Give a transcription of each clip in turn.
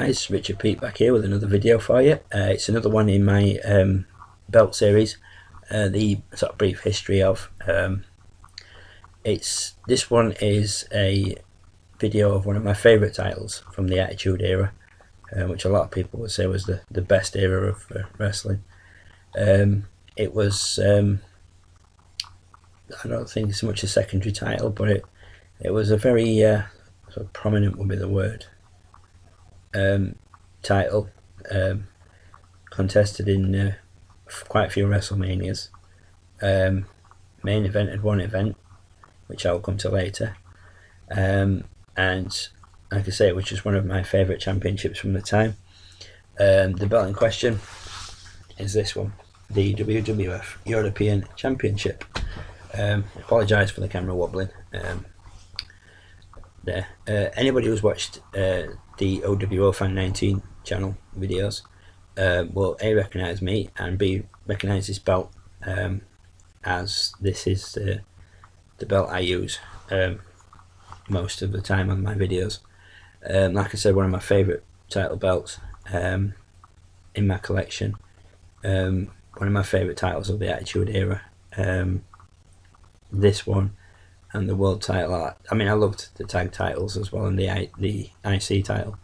guys, Richard Pete back here with another video for you. It's another one in my belt series, the sort of brief history of. This one is a video of one of my favourite titles from the Attitude Era, which a lot of people would say was the best era of wrestling. It was, I don't think so much a secondary title, but it was a very sort of prominent would be the word. Title, contested in quite a few WrestleManias. Main event had one event, which I'll come to later, and like I say, which is one of my favourite championships from the time. The belt in question is this one, the WWF European Championship. Apologise for the camera wobbling. There. Anybody who's watched the OWO Fan 19 channel videos will A, recognise me, and B, recognise this belt, as this is the belt I use most of the time on my videos. Like I said, one of my favourite title belts in my collection. One of my favourite titles of the Attitude Era. This one and the world title. I mean, I loved the tag titles as well, and the IC title,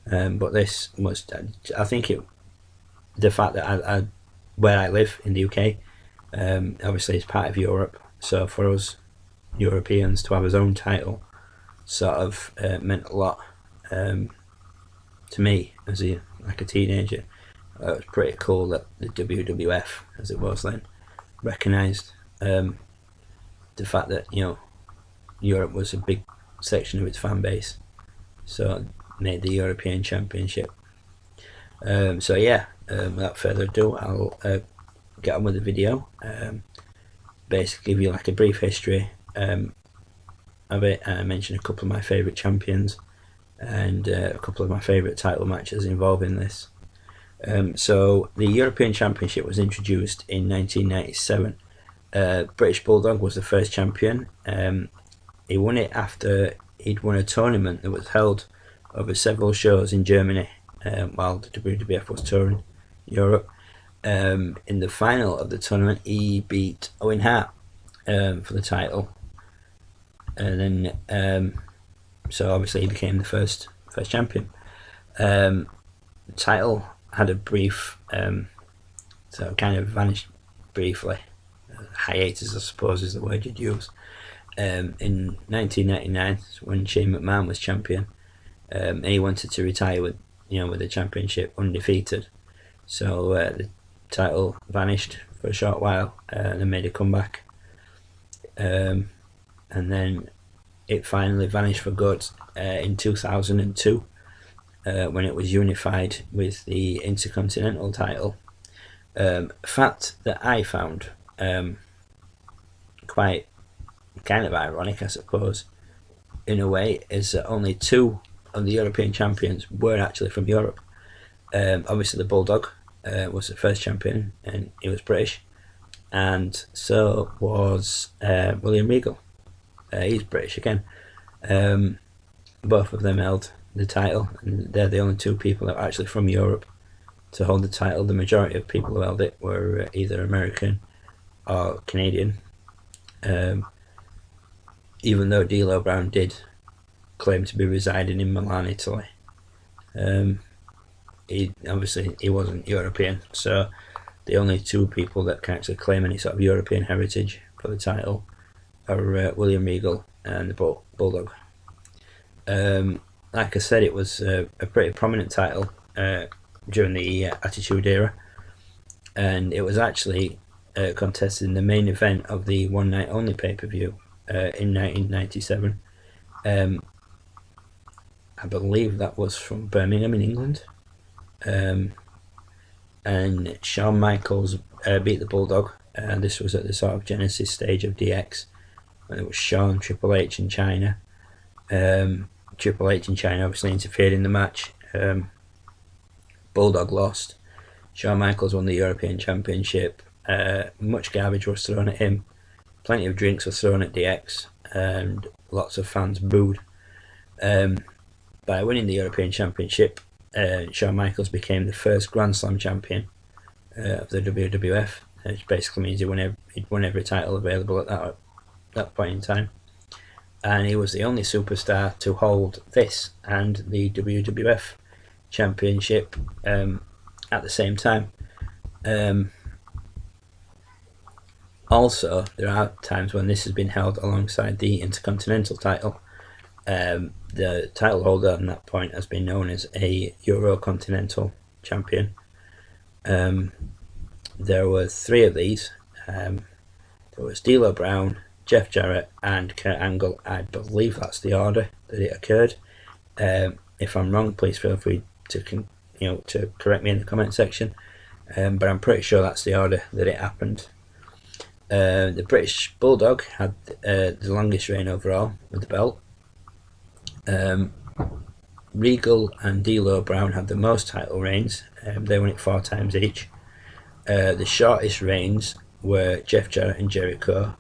but this was, I think, the fact that where I live in the UK, obviously it's part of Europe, so for us Europeans to have his own title sort of meant a lot to me as a teenager. It was pretty cool that the WWF, as it was then, recognised the fact that, you know, Europe was a big section of its fan base, so it made the European Championship. So yeah, without further ado, I'll get on with the video. Basically give you like a brief history of it, and mention a couple of my favourite champions and a couple of my favourite title matches involving this. So the European Championship was introduced in 1997. British Bulldog was the first champion. He won it after he'd won a tournament that was held over several shows in Germany while the WWF was touring Europe. In the final of the tournament, he beat Owen Hart for the title, and then so obviously he became the first champion. The title had a brief, so kind of vanished briefly. Hiatus, I suppose, is the word you'd use. In 1999, when Shane McMahon was champion, and he wanted to retire with the championship undefeated, so the title vanished for a short while, and then made a comeback, and then it finally vanished for good in 2002, when it was unified with the Intercontinental title. Fact that I found quite kind of ironic, I suppose, in a way, is that only two of the European champions were actually from Europe. Obviously the Bulldog was the first champion, and he was British, and so was William Regal. He's British again. Both of them held the title, and they're the only two people that are actually from Europe to hold the title. The majority of people who held it were either American or Canadian, even though D'Lo Brown did claim to be residing in Milan, Italy. He wasn't European, so the only two people that can actually claim any sort of European heritage for the title are William Regal and the Bulldog. Like I said, it was a pretty prominent title during the Attitude Era, and it was actually contested in the main event of the One Night Only pay-per-view in 1997. I believe that was from Birmingham in England, and Shawn Michaels beat the Bulldog, and this was at the sort of genesis stage of DX, and it was Shawn, Triple H and China. Triple H and China obviously interfered in the match. Bulldog lost. Shawn Michaels won the European Championship. Much garbage was thrown at him. Plenty of drinks were thrown at DX, and lots of fans booed. By winning the European Championship, Shawn Michaels became the first Grand Slam champion of the WWF, which basically means he'd won every title available at that point in time. And he was the only superstar to hold this and the WWF championship at the same time. Also, there are times when this has been held alongside the Intercontinental title. The title holder at that point has been known as a Eurocontinental champion. There were 3 of these. There was D'Lo Brown, Jeff Jarrett, and Kurt Angle. I believe that's the order that it occurred. If I'm wrong, please feel free to correct me in the comment section. But I'm pretty sure that's the order that it happened. The British Bulldog had the longest reign overall with the belt. Regal and D'Lo Brown had the most title reigns. They won it 4 times each. The shortest reigns were Jeff Jarrett and Jericho.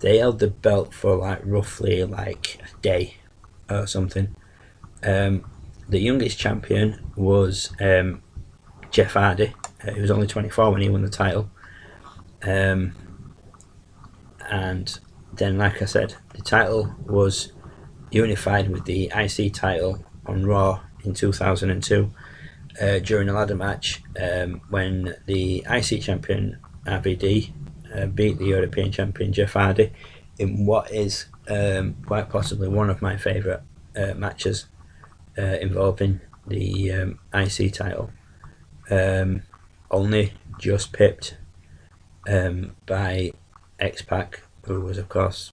They held the belt for roughly a day or something. The youngest champion was Jeff Hardy. He was only 24 when he won the title. And then, like I said, the title was unified with the IC title on Raw in 2002 during a ladder match when the IC champion RVD beat the European champion Jeff Hardy in what is quite possibly one of my favourite matches involving the IC title. Only just pipped by X-Pac, who was of course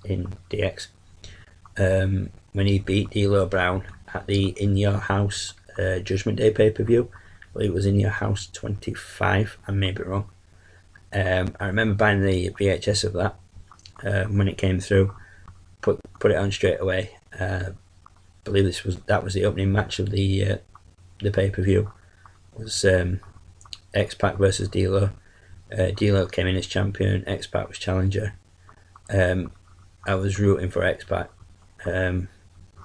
in DX, when he beat D'Lo Brown at the In Your House Judgment Day pay-per-view. Well, it was In Your House 25, I may be wrong. I remember buying the VHS of that when it came through, put it on straight away. I believe that was the opening match of the pay-per-view. It was X-Pac versus D'Lo. D'Lo came in as champion, X-Pac was challenger. I was rooting for X-Pac.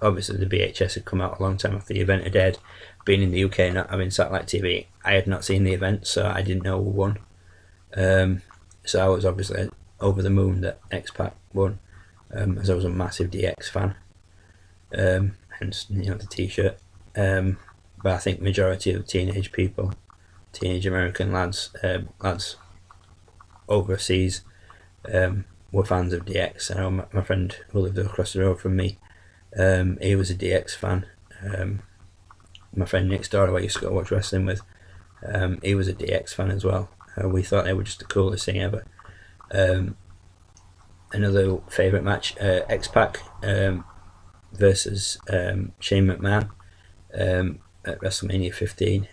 Obviously the VHS had come out a long time after the event had aired. Being in the UK and not having satellite TV, I had not seen the event, so I didn't know who won. So I was obviously over the moon that X-Pac won, as I was a massive DX fan. Hence, the t-shirt. But I think majority of teenage American lads overseas, were fans of DX. I know my friend who lived across the road from me, he was a DX fan. My friend next door who I used to go watch wrestling with, he was a DX fan as well. We thought they were just the coolest thing ever. Another favourite match, X-Pac versus Shane McMahon at WrestleMania 15.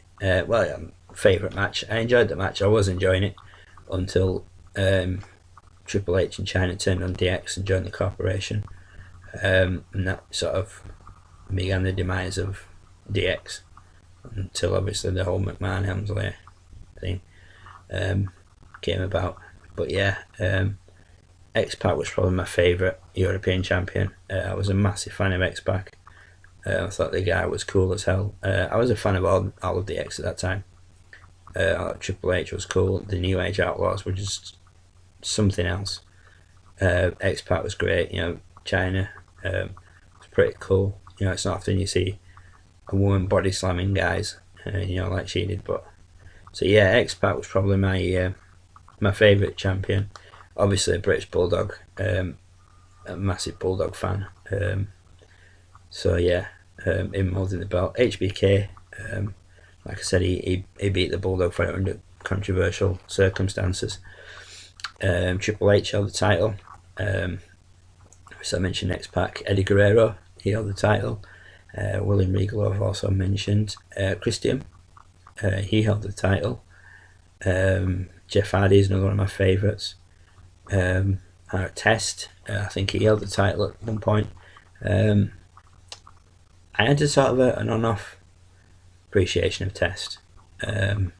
Favourite match. I enjoyed the match. I was enjoying it until Triple H and China turned on DX and joined the corporation, and that sort of began the demise of DX until obviously the whole McMahon Helmsley thing came about. But yeah, X-Pac was probably my favourite European champion. I was a massive fan of X-Pac. I thought the guy was cool as hell. I was a fan of all of DX at that time. I thought Triple H was cool. The New Age Outlaws were just something else. X-Pac was great. China was pretty cool. It's not often you see a woman body slamming guys, like she did. But so yeah, X-Pac was probably my favourite champion. Obviously a British Bulldog, a massive Bulldog fan. So yeah, him holding the belt. HBK, like I said, he beat the Bulldog fighter under controversial circumstances. Triple H held the title. So I mentioned X-Pac. Eddie Guerrero, he held the title. William Regal I've also mentioned. Christian, he held the title. Jeff Hardy is another one of my favourites. Test, I think he held the title at one point. I had a sort of an on-off appreciation of Test. I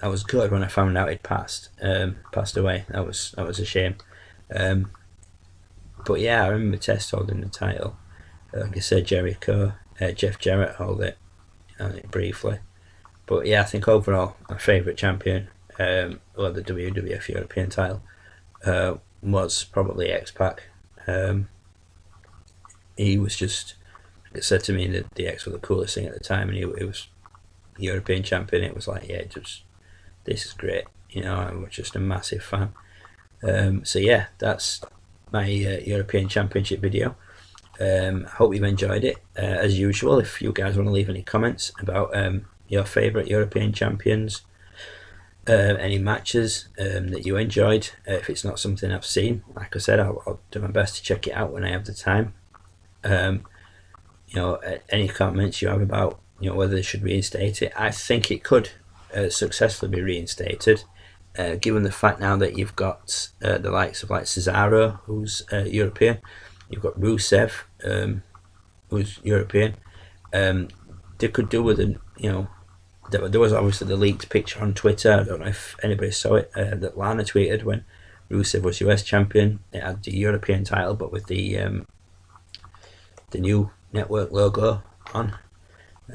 was good when I found out he'd passed away. That was a shame. But yeah, I remember Test holding the title. Like I said, Jericho, Jeff Jarrett hold it briefly. But yeah, I think overall my favourite champion, or the WWF European title, was probably X-Pac. He was just, it said to me that the X was the coolest thing at the time, and he was European champion. It was like, yeah, just this is great. I was just a massive fan. So yeah, that's my European Championship video. Hope you've enjoyed it. As usual, if you guys want to leave any comments about your favourite European champions, any matches that you enjoyed, if it's not something I've seen, like I said, I'll do my best to check it out when I have the time. Any comments you have about whether they should reinstate it, I think it could successfully be reinstated, given the fact now that you've got the likes of like Cesaro, who's European, you've got Rusev, who's European. They could do with there was obviously the leaked picture on Twitter. I don't know if anybody saw it, that Lana tweeted when Rusev was US champion. It had the European title, but with the new network logo on,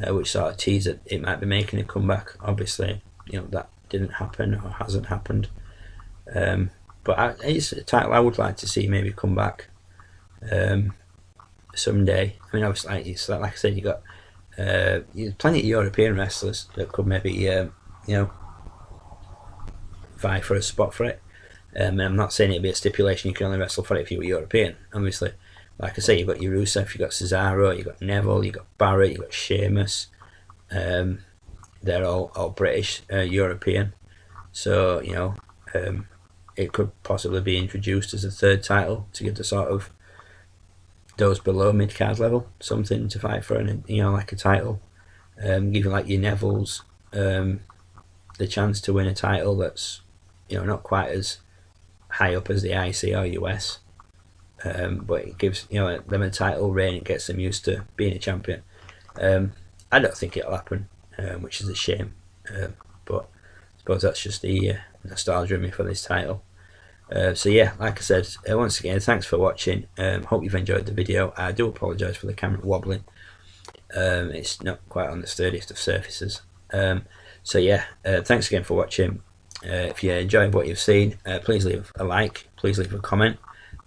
which sort of teased that it might be making a comeback. Obviously, that didn't happen or hasn't happened. But it's a title I would like to see maybe come back someday. I mean, obviously, like I said, you got plenty of European wrestlers that could maybe vie for a spot for it. And I'm not saying it'd be a stipulation you can only wrestle for it if you were European. Obviously, like I say, you've got your Rusev, you've got Cesaro, you've got Neville, you've got Barrett, you've got Sheamus. They're all British, European. So, it could possibly be introduced as a third title to give the sort of those below mid-card level something to fight for, and like a title. Giving like your Nevilles the chance to win a title that's not quite as high up as the IC or US. But it gives them a title reign. It gets them used to being a champion. I don't think it'll happen, which is a shame. But I suppose that's just the nostalgia in me for this title. So yeah, like I said, once again, thanks for watching. Hope you've enjoyed the video. I do apologise for the camera wobbling. It's not quite on the sturdiest of surfaces. So yeah, thanks again for watching. If you enjoyed what you've seen, please leave a like, please leave a comment.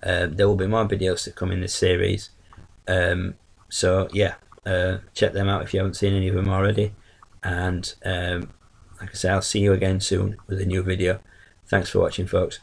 There will be more videos to come in this series, so yeah, check them out if you haven't seen any of them already, and like I say, I'll see you again soon with a new video. Thanks for watching, folks.